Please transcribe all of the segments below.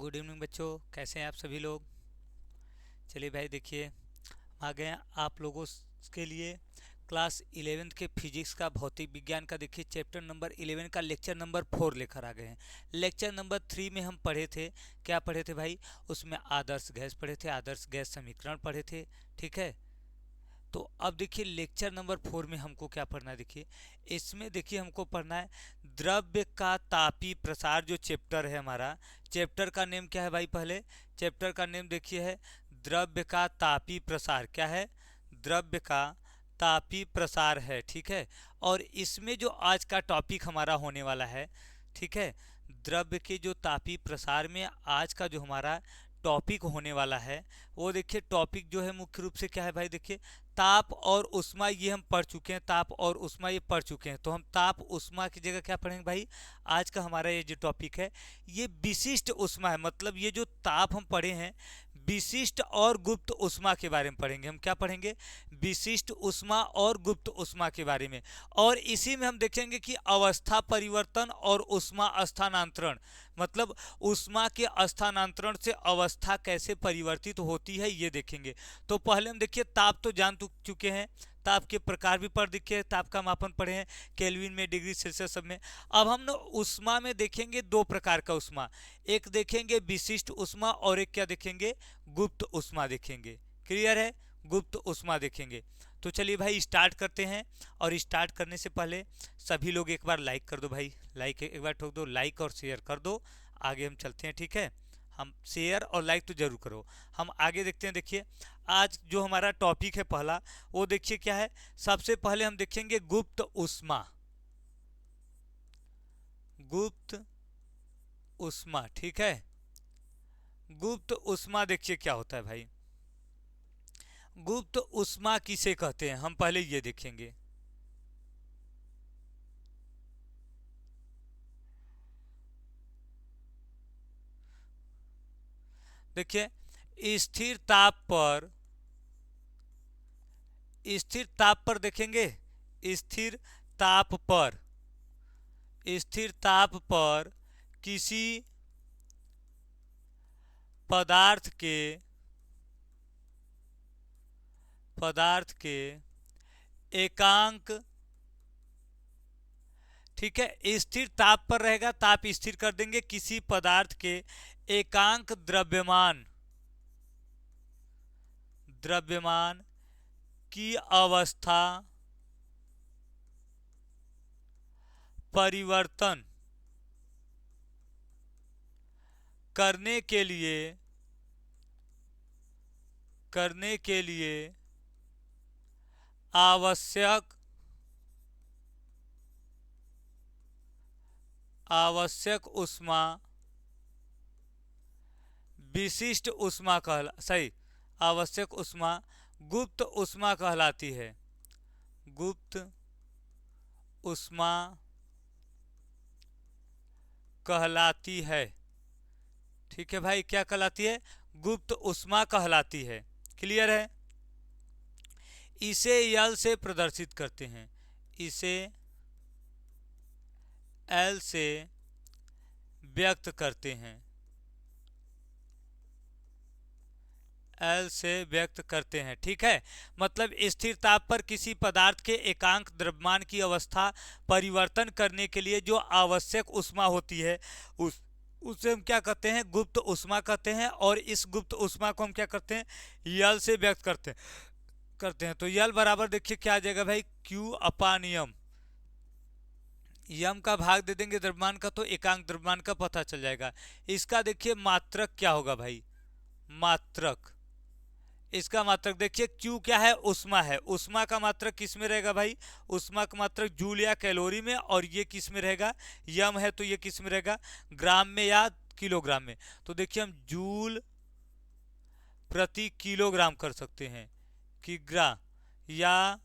Good evening बच्चों, कैसे हैं आप सभी लोग। चलिए भाई देखिए, हम आ गए हैं आप लोगों के लिए क्लास 11th के फिजिक्स का भौतिक विज्ञान का। देखिए चैप्टर नंबर 11 का लेक्चर नंबर 4 लेकर आ गए हैं। लेक्चर नंबर 3 में हम पढ़े थे, क्या पढ़े थे भाई, उसमें आदर्श गैस पढ़े थे, आदर्श गैस समीकरण पढ़े थे। ठीक है, तो अब देखिए लेक्चर नंबर 4 में हमको क्या पढ़ना है। देखिए इसमें देखिए हमको पढ़ना है द्रव्य का तापी प्रसार। जो चैप्टर है हमारा, चैप्टर का नेम क्या है भाई, पहले चैप्टर का नेम देखिए है द्रव्य का तापी प्रसार। क्या है, द्रव्य का तापी प्रसार है। ठीक है, और इसमें जो आज का टॉपिक हमारा होने वाला है, ठीक है, द्रव्य के जो तापी प्रसार में आज का जो हमारा टॉपिक होने वाला है, वो देखिए टॉपिक जो है मुख्य रूप से क्या है भाई। देखिए ताप और उष्मा ये हम पढ़ चुके हैं, ताप और उष्मा ये पढ़ चुके हैं, तो हम ताप उष्मा की जगह क्या पढ़ेंगे भाई। आज का हमारा ये जो टॉपिक है ये विशिष्ट उष्मा है। मतलब ये जो ताप हम पढ़े हैं, विशिष्ट और गुप्त उष्मा के बारे में पढ़ेंगे। हम क्या पढ़ेंगे, विशिष्ट उष्मा और गुप्त उष्मा के बारे में। और इसी में हम देखेंगे कि अवस्था परिवर्तन और उष्मा स्थानांतरण, मतलब उष्मा के स्थानांतरण से अवस्था कैसे परिवर्तित होती है ये देखेंगे। तो पहले हम देखिए ताप तो जान चुके हैं, ताप के प्रकार भी पढ़ दिखे, ताप का मापन पढ़े हैं केल्विन में, डिग्री सेल्सियस सब में। अब हम ना उष्मा में देखेंगे दो प्रकार का उष्मा, एक देखेंगे विशिष्ट उष्मा और एक क्या देखेंगे, गुप्त उष्मा देखेंगे। क्लियर है, गुप्त उष्मा देखेंगे। तो चलिए भाई स्टार्ट करते हैं। और स्टार्ट करने से पहले सभी लोग एक बार लाइक कर दो भाई, लाइक एक बार ठोक दो, लाइक और शेयर कर दो। आगे हम चलते हैं, ठीक है। हम शेयर और लाइक तो जरूर करो। हम आगे देखते हैं। देखिए आज जो हमारा टॉपिक है पहला, वो देखिए क्या है। सबसे पहले हम देखेंगे गुप्त उष्मा, गुप्त उष्मा। ठीक है, गुप्त उष्मा देखिए क्या होता है भाई। गुप्त उष्मा किसे कहते हैं, हम पहले ये देखेंगे। देखिए स्थिर ताप पर देखेंगे, स्थिर ताप पर, स्थिर ताप पर किसी पदार्थ के, पदार्थ के एकांक, ठीक है, स्थिर ताप पर रहेगा, ताप स्थिर कर देंगे, किसी पदार्थ के एकांक द्रव्यमान, द्रव्यमान की अवस्था परिवर्तन करने के लिए, करने के लिए आवश्यक, आवश्यक उष्मा विशिष्ट उष्मा कहला, सही, आवश्यक उष्मा गुप्त उष्मा कहलाती है, गुप्त उष्मा कहलाती है। ठीक है भाई, क्या कहलाती है, गुप्त उष्मा कहलाती है। क्लियर है। इसे यल से प्रदर्शित करते हैं, इसे एल से व्यक्त करते हैं, एल से व्यक्त करते हैं। ठीक है, मतलब स्थिर ताप पर किसी पदार्थ के एकांक द्रव्यमान की अवस्था परिवर्तन करने के लिए जो आवश्यक उष्मा होती है उसे हम क्या कहते हैं, गुप्त उष्मा कहते हैं। और इस गुप्त उष्मा को हम क्या करते हैं, यल से व्यक्त करते हैं। तो यल बराबर देखिए क्या आ जाएगा भाई, क्यू अपान यम, यम का भाग दे देंगे द्रव्यमान का, तो एकांक द्रव्यमान का पता चल जाएगा। इसका देखिए मात्रक क्या होगा भाई, मात्रक, इसका मात्रक देखिए Q क्या है, उष्मा है, उष्मा का मात्रक किस में रहेगा भाई, उष्मा का मात्रक जूल या कैलोरी में, और ये किस में रहेगा, यम है तो ये किस में रहेगा, ग्राम में या किलोग्राम में। तो देखिए हम जूल प्रति किलोग्राम कर सकते हैं, किग्रा, या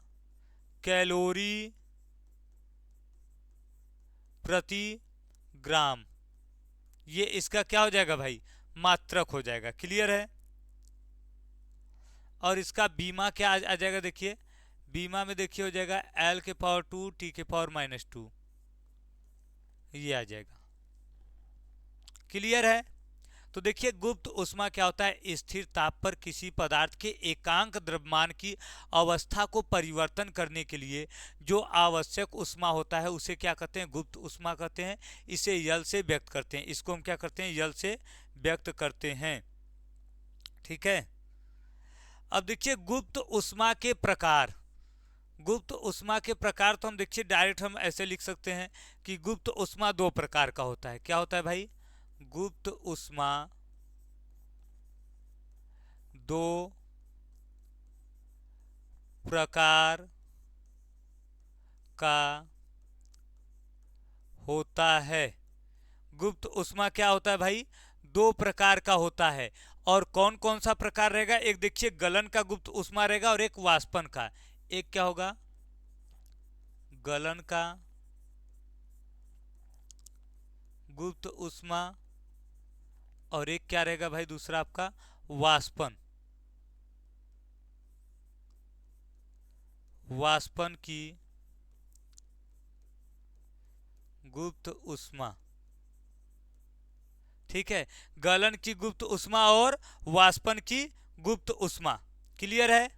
कैलोरी प्रति ग्राम, ये इसका क्या हो जाएगा भाई, मात्रक हो जाएगा। क्लियर है। और इसका बीमा क्या आ जाएगा, देखिए बीमा में देखिए हो जाएगा L के पावर 2 T के पावर -2, ये आ जाएगा। क्लियर है। तो देखिए गुप्त उष्मा क्या होता है, स्थिर ताप पर किसी पदार्थ के एकांक द्रव्यमान की अवस्था को परिवर्तन करने के लिए जो आवश्यक उष्मा होता है उसे क्या कहते हैं, गुप्त उष्मा कहते हैं। इसे यल से व्यक्त करते हैं, इसको हम क्या करते हैं, यल से व्यक्त करते हैं। ठीक है। अब देखिए गुप्त उष्मा के प्रकार, गुप्त उष्मा के प्रकार तो हम देखिए डायरेक्ट हम ऐसे लिख सकते हैं कि गुप्त उष्मा दो प्रकार का होता है। क्या होता है भाई, गुप्त उष्मा दो प्रकार का होता है। गुप्त उष्मा क्या होता है भाई, दो प्रकार का होता है। और कौन कौन सा प्रकार रहेगा, एक देखिए गलन का गुप्त उष्मा रहेगा और एक वाष्पन का। एक क्या होगा, गलन का गुप्त उष्मा, और एक क्या रहेगा भाई दूसरा आपका वाष्पन, वाष्पन की गुप्त उष्मा। ठीक है, गलन की गुप्त उष्मा और वाष्पन की गुप्त उष्मा। क्लियर है,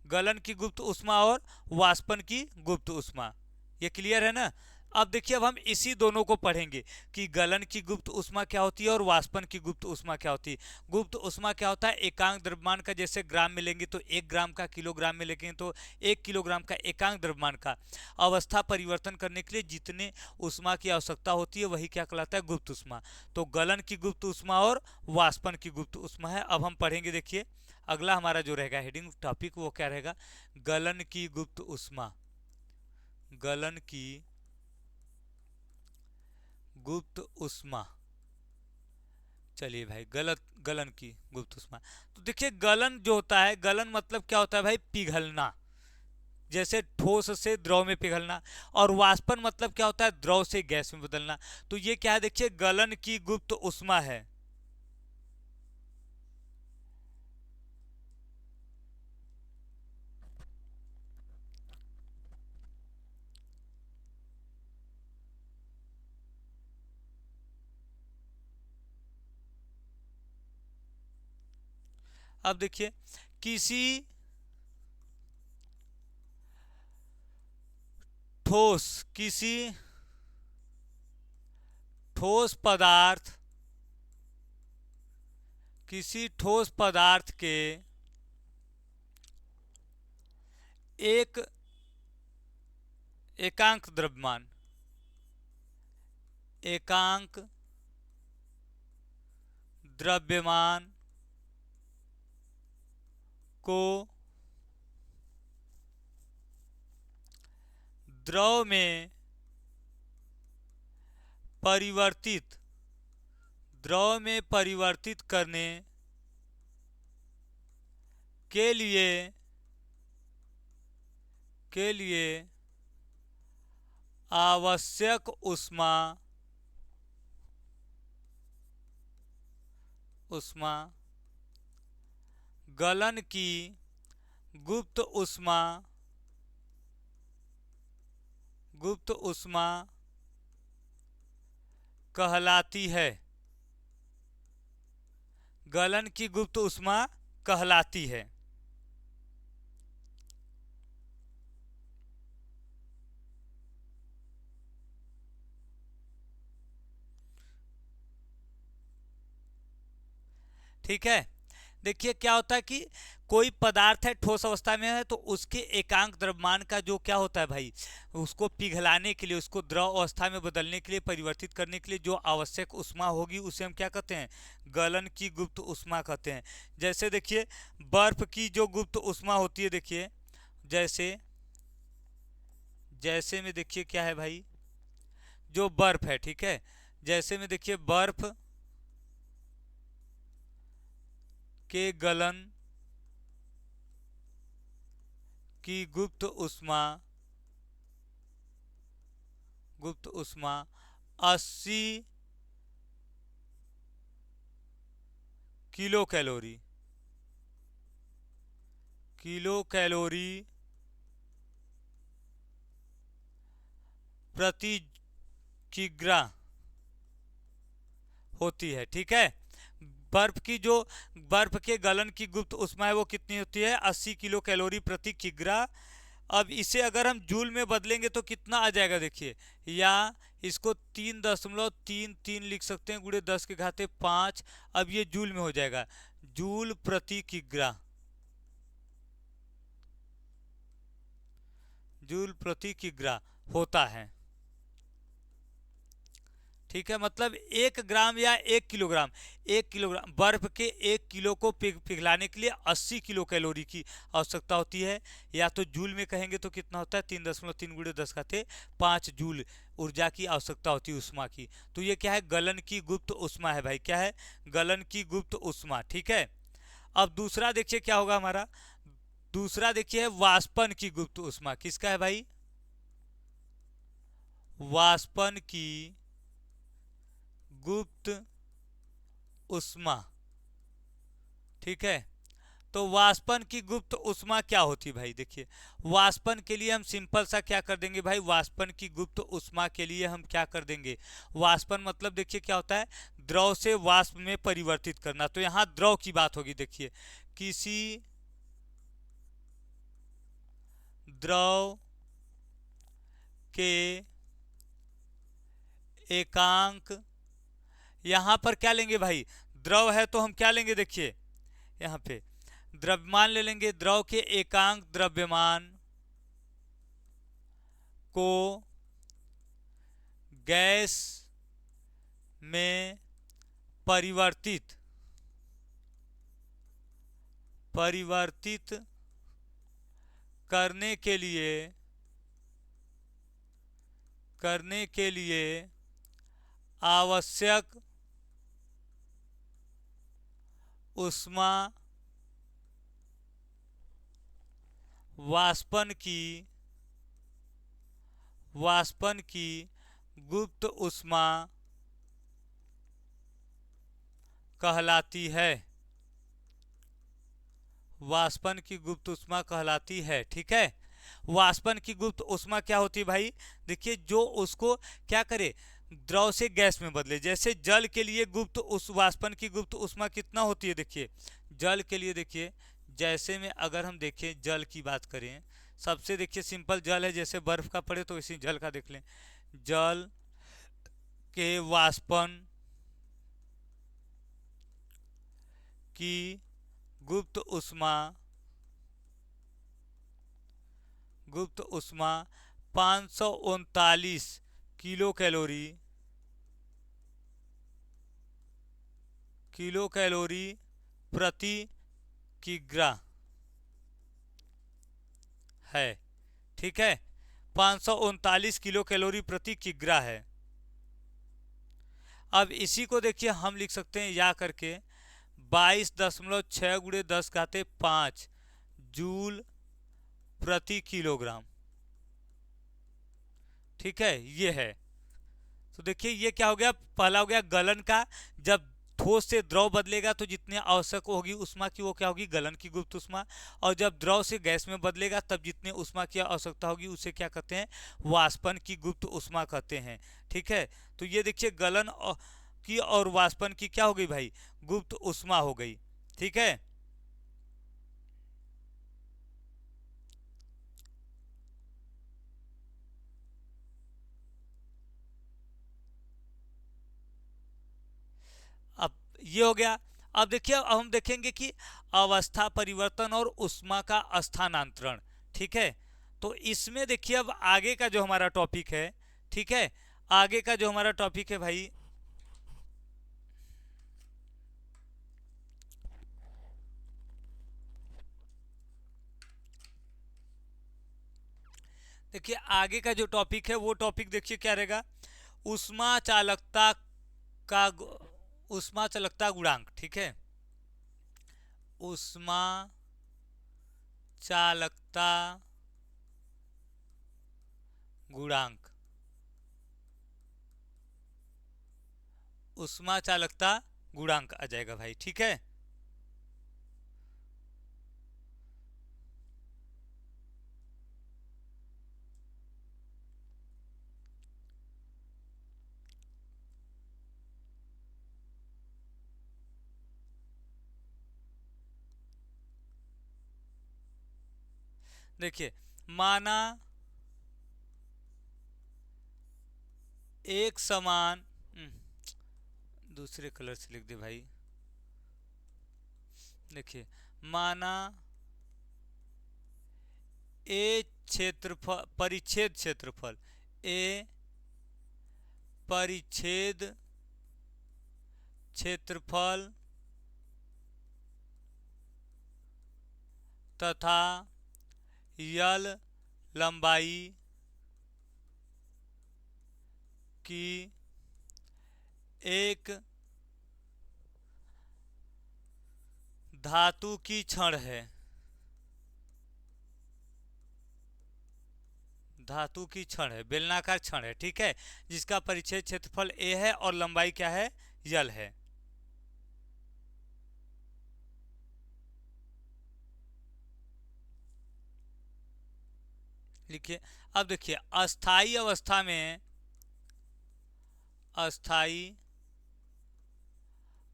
गलन की गुप्त उष्मा और वाष्पन की गुप्त उष्मा, ये क्लियर है ना। अब देखिए अब हम इसी दोनों को पढ़ेंगे कि गलन की गुप्त उष्मा क्या होती है और वाष्पन की गुप्त उष्मा क्या होती है। गुप्त उष्मा क्या होता है, एकांक द्रव्यमान का, जैसे ग्राम में लेंगे तो 1 ग्राम का, किलोग्राम में लेंगे तो 1 किलोग्राम का एकांक द्रव्यमान का अवस्था परिवर्तन करने के लिए जितने उष्मा की आवश्यकता होती है वही क्या कहलाता है, गुप्त उष्मा। तो गलन की गुप्त उष्मा और वाष्पन की गुप्त उष्मा है। अब हम पढ़ेंगे, देखिए अगला हमारा जो रहेगा हेडिंग टॉपिक वो क्या रहेगा, गलन की गुप्त उष्मा, गलन की गुप्त उष्मा। चलिए भाई, गलन की गुप्त उष्मा। तो देखिए गलन जो होता है, गलन मतलब क्या होता है भाई, पिघलना, जैसे ठोस से द्रव में पिघलना। और वाष्पन मतलब क्या होता है, द्रव से गैस में बदलना। तो ये क्या है, देखिए गलन की गुप्त उष्मा है। अब देखिए किसी ठोस, किसी ठोस पदार्थ, किसी ठोस पदार्थ के एक एकांक द्रव्यमान, एकांक द्रव्यमान को द्रव में परिवर्तित, द्रव में परिवर्तित करने के लिए आवश्यक उष्मा, उष्मा गलन की गुप्त उष्मा, गुप्त उष्मा कहलाती है, गलन की गुप्त उष्मा कहलाती है। ठीक है, देखिए क्या होता है कि कोई पदार्थ है ठोस अवस्था में है तो उसके एकांक द्रव्यमान का जो क्या होता है भाई, उसको पिघलाने के लिए, उसको द्रव अवस्था में बदलने के लिए, परिवर्तित करने के लिए जो आवश्यक उष्मा होगी उसे हम क्या कहते हैं, गलन की गुप्त उष्मा कहते हैं। जैसे देखिए बर्फ की जो गुप्त उष्मा होती है, देखिए जैसे, जैसे में देखिए क्या है भाई, जो बर्फ है, ठीक है, जैसे में देखिए बर्फ के गलन की गुप्त उष्मा, गुप्त उष्मा 80 किलो कैलोरी, किलो कैलोरी प्रति किग्रा होती है। ठीक है, बर्फ की जो बर्फ के गलन की गुप्त ऊष्मा है वो कितनी होती है, 80 किलो कैलोरी प्रति किग्रा। अब इसे अगर हम जूल में बदलेंगे तो कितना आ जाएगा देखिए, या इसको 3.33 लिख सकते हैं, गुणे 10 के घाते 5। अब ये जूल में हो जाएगा, जूल प्रति किग्रा, जूल प्रति किग्रा होता है। ठीक है, मतलब 1 ग्राम या 1 किलोग्राम, 1 किलोग्राम बर्फ के 1 किलो को पिघलाने के लिए 80 किलो कैलोरी की आवश्यकता होती है। या तो जूल में कहेंगे तो कितना होता है, 3.3 गुणे 10 का थे 5 जूल ऊर्जा की आवश्यकता होती है ऊष्मा की। तो ये क्या है, गलन की गुप्त ऊष्मा है भाई, क्या है, गलन की गुप्त ऊष्मा। ठीक है, अब दूसरा देखिए क्या होगा हमारा, दूसरा देखिए वाष्पन की गुप्त ऊष्मा। किसका है भाई, वाष्पन की गुप्त ऊष्मा। ठीक है, तो वाष्पन की गुप्त ऊष्मा क्या होती भाई, देखिए वाष्पन के लिए हम सिंपल सा क्या कर देंगे भाई, वाष्पन की गुप्त ऊष्मा के लिए हम क्या कर देंगे, वाष्पन मतलब देखिए क्या होता है, द्रव से वाष्प में परिवर्तित करना। तो यहां द्रव की बात होगी, देखिए किसी द्रव के एकांक, यहां पर क्या लेंगे भाई, द्रव है तो हम क्या लेंगे, देखिए यहां पे द्रव्यमान ले लेंगे, द्रव के एकांक द्रव्यमान को गैस में परिवर्तित परिवर्तित करने के लिए आवश्यक ऊष्मा वाष्पन की गुप्त ऊष्मा कहलाती है, वाष्पन की गुप्त ऊष्मा कहलाती है। ठीक है, वाष्पन की गुप्त ऊष्मा क्या होती है भाई, देखिए जो उसको क्या करे, द्रव से गैस में बदले। जैसे जल के लिए गुप्त उस वाष्पन की गुप्त ऊष्मा कितना होती है, देखिए जल के लिए, देखिए जैसे में अगर हम देखें जल की बात करें, सबसे देखिए सिंपल जल है, जैसे बर्फ का पड़े तो इसी जल का देख लें, जल के वाष्पन की गुप्त ऊष्मा 539 किलो कैलोरी प्रति किग्रा है। ठीक है, 539 किलो कैलोरी प्रति किग्रा है। अब इसी को देखिए हम लिख सकते हैं या करके 22.6 गुणे 10 घाते 5 जूल प्रति किलोग्राम। ठीक है, ये है। तो देखिए ये क्या हो गया, पहला हो गया गलन का, जब ठोस से द्रव बदलेगा तो जितनी आवश्यक होगी उष्मा की वो क्या होगी, गलन की गुप्त उष्मा। और जब द्रव से गैस में बदलेगा तब जितने उष्मा की आवश्यकता होगी उसे क्या कहते हैं, वाष्पन की गुप्त उष्मा कहते हैं। ठीक है, तो ये देखिए गलन की और वाष्पन की क्या हो गई भाई, गुप्त उष्मा हो गई। ठीक है, अब ये हो गया। अब देखिए अब हम देखेंगे कि अवस्था परिवर्तन और उष्मा का स्थानांतरण। ठीक है, तो इसमें देखिए अब आगे का जो हमारा टॉपिक है, ठीक है, आगे का जो हमारा टॉपिक है भाई, देखिए आगे का जो टॉपिक है वो टॉपिक देखिए क्या रहेगा, उष्मा चालकता का उष्मा चालकता गुणांक। ठीक है, उष्मा चालकता गुणांक, उष्मा चालकता गुणांक आ जाएगा भाई। ठीक है, देखिए, माना एक समान, दूसरे कलर से लिख दे भाई। देखिए, माना ए क्षेत्रफल, परिच्छेद क्षेत्रफल, ए परिच्छेद क्षेत्रफल तथा यल लंबाई की एक धातु की छड़ है। धातु की छड़ है, बेलनाकार छड़ है, ठीक है, जिसका परिच्छेद क्षेत्रफल ए है और लंबाई क्या है, यल है। लिखिए। अब देखिए, अस्थाई अवस्था में, अस्थाई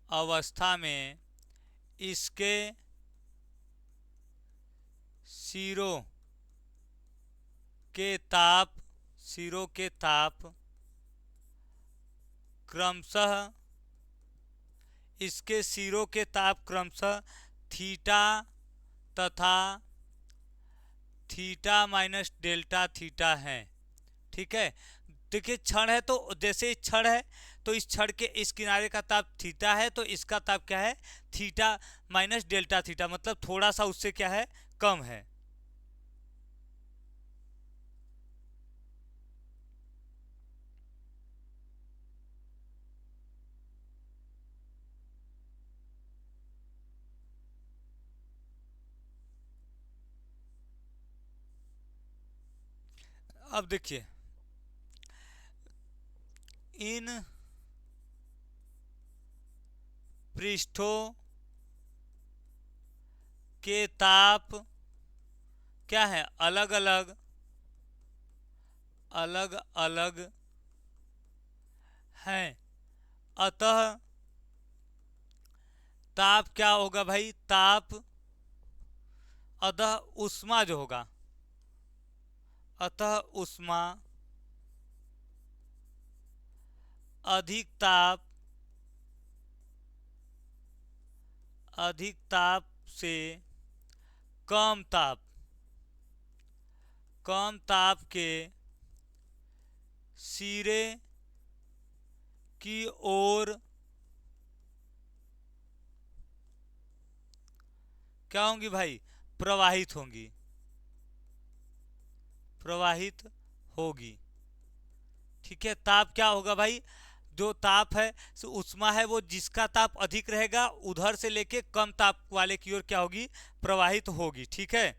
अवस्था में इसके सिरों के ताप, सिरों के ताप क्रमशः, इसके सिरों के ताप क्रमशः थीटा तथा थीटा माइनस डेल्टा थीटा है, ठीक है। देखिए, छड़ है तो जैसे ही छड़ है तो इस छड़ के इस किनारे का ताप थीटा है, तो इसका ताप क्या है, थीटा माइनस डेल्टा थीटा, मतलब थोड़ा सा उससे क्या है, कम है। अब देखिए, इन पृष्ठों के ताप क्या है, अलग अलग, अलग अलग हैं। अतः ताप क्या होगा भाई, ताप, अतः उष्मा जो होगा, अतः उष्मा अधिक ताप, अधिक ताप से कम ताप, कम ताप के सिरे की ओर क्या होंगी भाई, प्रवाहित होंगी, प्रवाहित होगी, ठीक है। ताप क्या होगा भाई, जो ताप है, उष्मा है, वो जिसका ताप अधिक रहेगा उधर से लेके कम ताप वाले की ओर क्या होगी, प्रवाहित होगी, ठीक है।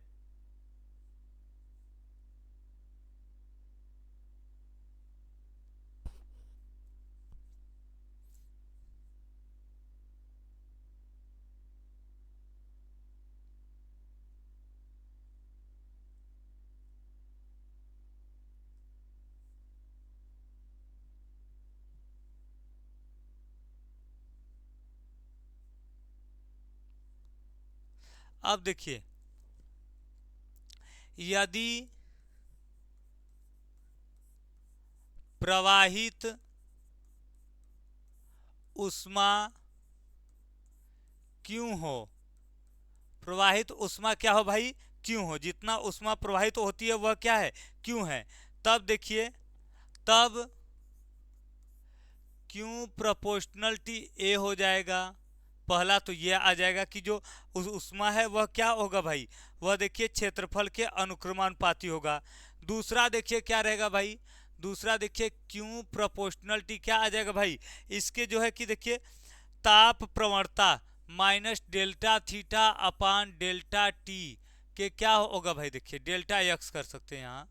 अब देखिए, यदि प्रवाहित उष्मा क्यों हो, प्रवाहित उष्मा क्या हो भाई, क्यों हो, जितना उष्मा प्रवाहित होती है वह क्या है, क्यों है। तब देखिए, तब क्यों प्रोपोर्शनलिटी ए हो जाएगा। पहला तो यह आ जाएगा कि जो उष्मा है वह क्या होगा भाई, वह देखिए क्षेत्रफल के अनुक्रमानुपाती होगा। दूसरा देखिए क्या रहेगा भाई, दूसरा देखिए क्यों प्रोपोर्शनलिटी क्या आ जाएगा भाई, इसके जो है कि देखिए ताप प्रवणता minus delta theta upon delta T के क्या होगा भाई, देखिए डेल्टा एक्स कर सकते हैं यहाँ,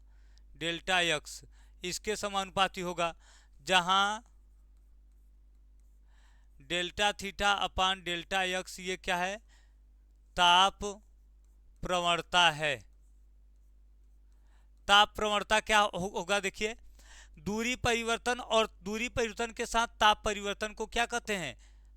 डेल्टा एक्स इसके समानुपाती होगा, जहां delta theta upon delta x ये क्या है, ताप प्रवणता है। ताप प्रवणता क्या होगा, देखिए दूरी परिवर्तन, और दूरी परिवर्तन के साथ ताप परिवर्तन को क्या कहते हैं,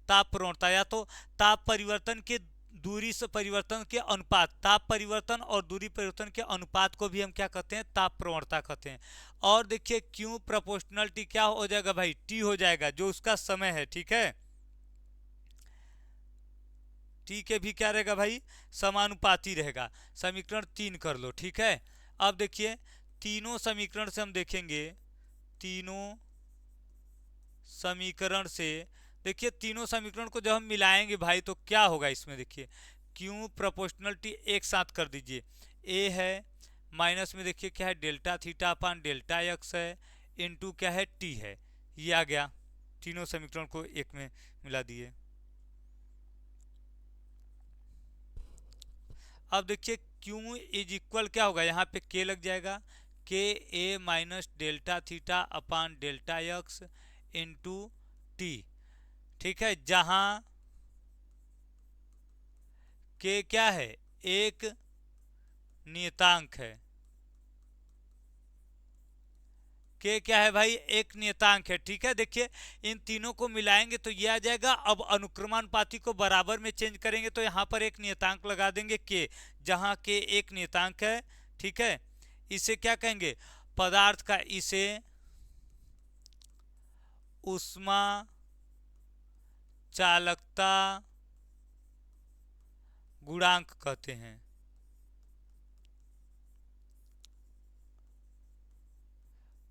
ताप प्रवणता, या तो ताप परिवर्तन के दूरी से परिवर्तन के अनुपात, ताप परिवर्तन और दूरी परिवर्तन के अनुपात को भी हम क्या कहते हैं, ताप प्रवणता कहते हैं। और देखिए Q प्रोपोर्शनल T क्या हो जाएगा भाई, T हो जाएगा, जो उसका समय है, ठीक है। T के भी क्या रहेगा भाई, समानुपाती रहेगा। समीकरण 3 कर लो, ठीक है। अब देखिए तीनों समीकरण से हम देखेंगे, तीनों समीकरण से देखिए, तीनों समीकरण को जब हम मिलाएंगे भाई तो क्या होगा इसमें, देखिए Q प्रोपोर्शनल T एक साथ कर दीजिए, A है, माइनस में देखिए क्या है, delta theta upon delta x है, इनटू क्या है, T है, ये आ गया। तीनों समीकरण को एक में मिला दिए। अब देखिए Q इज इक्वल क्या होगा, यहाँ पे K लग जाएगा, k a minus delta theta upon delta x into t, ठीक है, जहां के क्या है, एक नियतांक है, के क्या है भाई, एक नियतांक है, ठीक है। देखिए इन तीनों को मिलाएंगे तो ये आ जाएगा। अब अनुक्रमानुपाती को बराबर में चेंज करेंगे तो यहाँ पर एक नियतांक लगा देंगे के, जहां के एक नियतांक है, ठीक है। इसे क्या कहेंगे, पदार्थ का, इसे ऊष्मा चालकता गुणांक कहते हैं।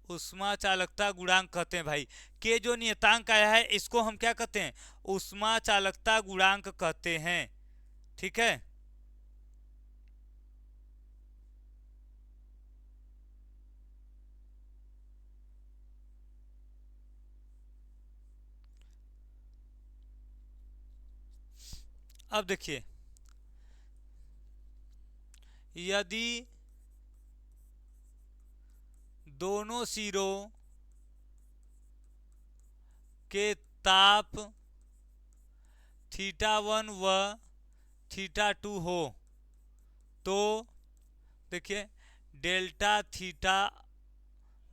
ऊष्मा चालकता गुणांक कहते हैं भाई। के जो नियतांक आया है इसको हम क्या कहते हैं, ऊष्मा चालकता गुणांक कहते हैं, ठीक है। अब देखिए यदि दोनों सिरों के ताप θ1 व θ2 हो तो देखिए डेल्टा थीटा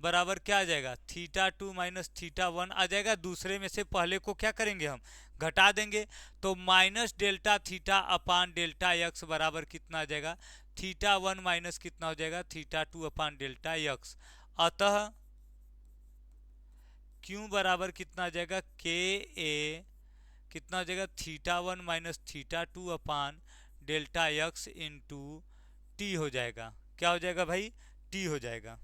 बराबर क्या आ जाएगा, θ2 माइनस θ1 आ जाएगा। दूसरे में से पहले को क्या करेंगे, हम घटा देंगे, तो minus delta theta upon delta x बराबर कितना आ जाएगा, θ1 माइनस कितना हो जाएगा, θ2 अपान डेल्टा एक्स। अतः Q बराबर कितना आ जाएगा, के ए कितना हो जाएगा, θ1 minus θ2 upon delta x into t हो जाएगा। क्या हो जाएगा भाई, टी हो जाएगा।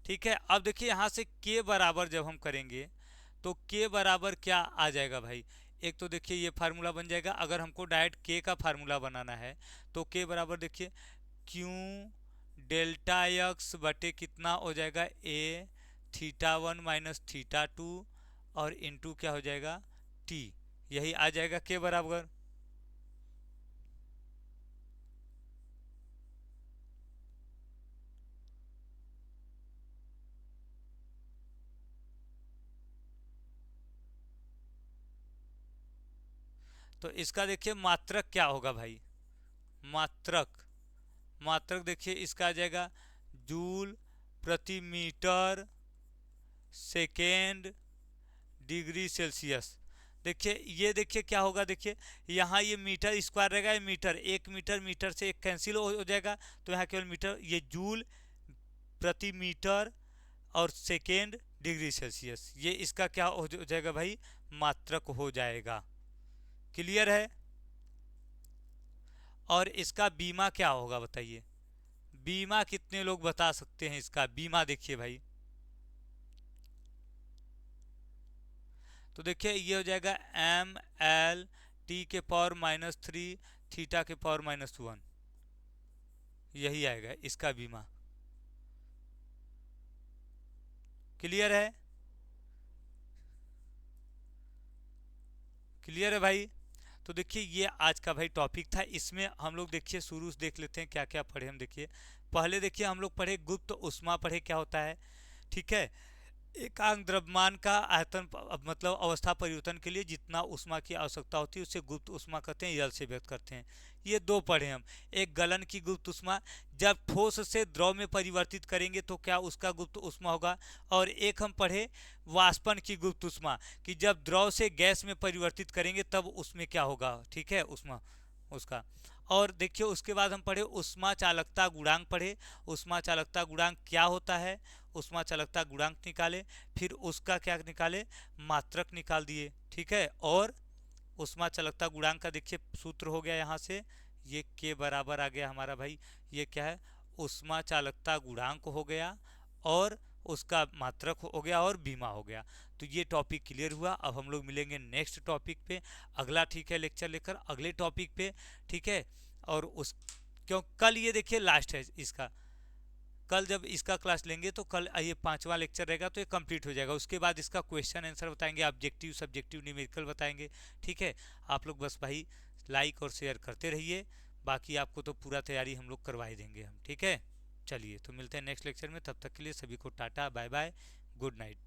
ठीक है। अब देखिए यहाँ से के बराबर जब हम करेंगे तो के बराबर क्या आ जाएगा भाई, एक तो देखिए ये फार्मूला बन जाएगा। अगर हमको डायरेक्ट के का फार्मूला बनाना है तो के बराबर देखिए क्यू डेल्टा एक्स बटे कितना हो जाएगा, ए θ1 माइनस θ2 और इनटू क्या हो जाएगा, टी, यही आ जाएगा के बराबर। तो इसका देखिए मात्रक क्या होगा भाई, मात्रक, मात्रक देखिए इसका आ जाएगा जूल प्रति मीटर सेकेंड डिग्री सेल्सियस। देखिए ये देखिए क्या होगा, देखिए यहाँ ये मीटर स्क्वायर रहेगा, ये मीटर, एक मीटर, मीटर से एक कैंसिल हो जाएगा तो यहाँ केवल मीटर, ये जूल प्रति मीटर और सेकेंड डिग्री सेल्सियस, ये इसका क्या हो जाएगा भाई, मात्रक हो जाएगा। क्लियर है। और इसका बीमा क्या होगा बताइए, बीमा कितने लोग बता सकते हैं इसका बीमा, देखिए भाई तो देखिए ये हो जाएगा एम एल टी के पावर माइनस 3 थीटा के पावर माइनस 1, यही आएगा इसका बीमा। क्लियर है, क्लियर है भाई। तो देखिए ये आज का भाई टॉपिक था, इसमें हम लोग देखिए शुरू से देख लेते हैं क्या क्या पढ़े हम। देखिए पहले देखिए हम लोग पढ़े गुप्त उष्मा, पढ़े क्या होता है, ठीक है। एकांक द्रव्यमान का आयतन मतलब अवस्था परिवर्तन के लिए जितना उष्मा की आवश्यकता होती है उसे गुप्त उष्मा कहते हैं, जल से व्यक्त करते हैं। ये दो पढ़े हम। एक गलन की गुप्त उष्मा, जब ठोस से द्रव में परिवर्तित करेंगे तो क्या उसका गुप्त उष्मा होगा। और एक हम पढ़े वाष्पन की गुप्त उष्मा, कि जब द्रव से गैस में परिवर्तित करेंगे तब उसमें क्या होगा, ठीक है, उष्मा उसका। और देखिए उसके बाद हम पढ़े उष्मा चालकता गुणांक पढ़े। उष्मा चालकता गुणांक क्या होता है, उष्मा चालकता गुणांक निकाले, फिर उसका क्या निकाले, मात्रक निकाल दिए, ठीक है। और उष्मा चालकता गुणांक का देखिए सूत्र हो गया यहाँ से, ये के बराबर आ गया हमारा भाई, ये क्या है, उष्मा चालकता गुणांक हो गया और उसका मात्रक हो गया और बीमा हो गया। तो ये टॉपिक क्लियर हुआ। अब हम लोग मिलेंगे नेक्स्ट टॉपिक पे अगला, ठीक है, लेक्चर लेकर अगले टॉपिक पे, ठीक है। और उस क्यों कल ये देखिए लास्ट है इसका, कल जब इसका क्लास लेंगे तो कल ये 5वां लेक्चर रहेगा तो ये कंप्लीट हो जाएगा। उसके बाद इसका क्वेश्चन आंसर बताएंगे, ऑब्जेक्टिव सब्जेक्टिव न्यूमेरिकल बताएंगे, ठीक है। आप लोग बस भाई लाइक और शेयर करते रहिए, बाकी आपको तो पूरा तैयारी हम लोग करवा ही देंगे हम, ठीक है। चलिए तो मिलते हैं नेक्स्ट लेक्चर में, तब तक के लिए सभी को tata bye bye, good night.